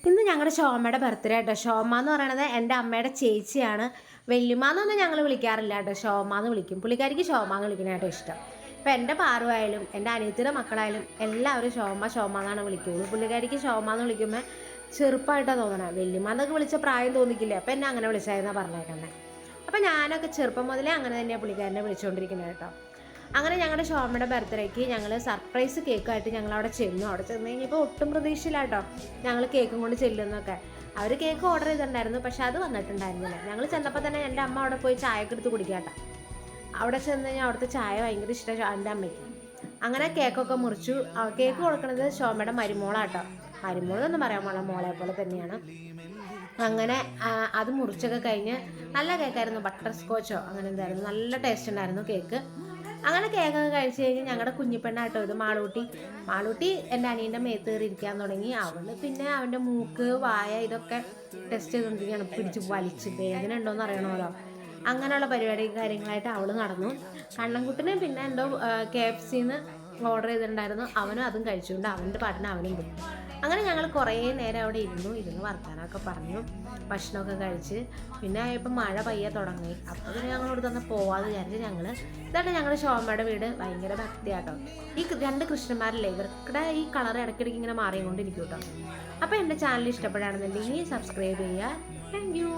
ഇന്ന് ഞങ്ങളുടെ ഷോമയുടെ ബർത്ത്ഡേ കേട്ടോ. ഷോമ എന്ന് പറയുന്നത് എൻ്റെ അമ്മയുടെ ചേച്ചിയാണ്. വല്യമ്മ എന്നൊന്നും ഞങ്ങൾ വിളിക്കാറില്ല കേട്ടോ, ഷോമ എന്ന് വിളിക്കും. പുള്ളിക്കാരിക്ക് ഷോമ എന്ന് വിളിക്കുന്നതായിട്ട് ഇഷ്ടം. ഇപ്പം എൻ്റെ പാറുവായാലും എൻ്റെ അനിയത്തിയുടെ മക്കളായാലും എല്ലാവരും ഷോമ ഷോമ എന്നാണ് വിളിക്കുന്നത്. പുള്ളിക്കാരിക്ക് ഷോമ എന്ന് വിളിക്കുമ്പോൾ ചെറുപ്പമായിട്ടാണ് തോന്നണത്. വല്യമ്മ എന്നൊക്കെ വിളിച്ച പ്രായം തോന്നിക്കില്ലേ, അപ്പം എന്നെ അങ്ങനെ വിളിച്ചായിരുന്നാണ് പറഞ്ഞേക്കുന്നത്. അപ്പം ഞാനൊക്കെ ചെറുപ്പം മുതലേ അങ്ങനെ തന്നെയാണ് പുള്ളിക്കാരനെ വിളിച്ചുകൊണ്ടിരിക്കുന്നത് കേട്ടോ. അങ്ങനെ ഞങ്ങളുടെ ഷോമയുടെ ബർത്ത്ഡേക്ക് ഞങ്ങൾ സർപ്രൈസ് കേക്കായിട്ട് ഞങ്ങൾ അവിടെ ചെന്നു. അവിടെ ചെന്ന് കഴിഞ്ഞപ്പോൾ ഒട്ടും പ്രതീക്ഷയില്ലാട്ടോ ഞങ്ങൾ കേക്കും കൊണ്ട് ചെല്ലുന്നൊക്കെ. അവർ കേക്ക് ഓർഡർ ചെയ്തിട്ടുണ്ടായിരുന്നു, പക്ഷെ അത് വന്നിട്ടുണ്ടായിരുന്നില്ല. ഞങ്ങൾ ചെന്നപ്പോൾ തന്നെ എൻ്റെ അമ്മ അവിടെ പോയി ചായയൊക്കെ എടുത്ത് കുടിക്കാട്ടോ. അവിടെ ചെന്ന് കഴിഞ്ഞാൽ അവിടുത്തെ ചായ ഭയങ്കര ഇഷ്ടമാണ് എൻ്റെ അമ്മയ്ക്ക്. അങ്ങനെ കേക്കൊക്കെ മുറിച്ചു. കേക്ക് കൊടുക്കുന്നത് ഷോമയുടെ മരുമോളാട്ടോ. മരുമോളെന്ന് പറയാൻ പാടില്ല, മോളെ പോലെ തന്നെയാണ്. അങ്ങനെ അത് മുറിച്ചൊക്കെ കഴിഞ്ഞ് നല്ല കേക്കായിരുന്നു. ബട്ടർ സ്കോച്ചോ അങ്ങനെ എന്തായിരുന്നു, നല്ല ടേസ്റ്റ് ഉണ്ടായിരുന്നു കേക്ക്. അങ്ങനെ കേക്കൊക്കെ കഴിച്ച് കഴിഞ്ഞ് ഞങ്ങളുടെ കുഞ്ഞിപ്പെണ്ണാട്ടോ ഇത് മാളൂട്ടി എൻ്റെ അനിയൻ്റെ മേത്ത് കയറി ഇരിക്കാൻ തുടങ്ങി. അവള് പിന്നെ അവൻ്റെ മൂക്ക് വായ ഇതൊക്കെ ടെസ്റ്റ് ചെയ്തുകൊണ്ടിരിക്കുകയാണ്, പിടിച്ച് വലിച്ച് വേദന ഉണ്ടോയെന്ന് അറിയണമല്ലോ. അങ്ങനെയുള്ള പരിപാടി കാര്യങ്ങളായിട്ട് അവൾ നടന്നു. കണ്ണൻകുട്ടിനെ പിന്നെ എന്തോ KFCന്ന് ഓർഡർ ചെയ്തിട്ടുണ്ടായിരുന്നു, അവനും അതും കഴിച്ചുകൊണ്ട് അവൻ്റെ പാട്ടിന് അവനും പോയി. അങ്ങനെ ഞങ്ങൾ കുറേ നേരം അവിടെ ഇരുന്ന് വർത്താനമൊക്കെ പറഞ്ഞു, ഭക്ഷണമൊക്കെ കഴിച്ച്. പിന്നെ ആയപ്പോൾ മഴ പയ്യെ തുടങ്ങി. അപ്പോൾ പിന്നെ ഞങ്ങളോട് തന്നെ പോവാതെ വിചാരിച്ച് ഇതാണ് ഞങ്ങളുടെ ഷോമയുടെ വീട്. ഭയങ്കര ഭക്തിയാട്ടോ. ഈ രണ്ട് കൃഷ്ണന്മാരല്ലേ, ഇവർക്കിടെ ഈ കളർ ഇടയ്ക്കിടയ്ക്ക് ഇങ്ങനെ മാറിക്കൊണ്ടിരിക്കും കേട്ടോ. അപ്പോൾ എൻ്റെ ചാനൽ ഇഷ്ടപ്പെടുകയാണെന്നുണ്ടെങ്കിൽ സബ്സ്ക്രൈബ് ചെയ്യുക. Thank you.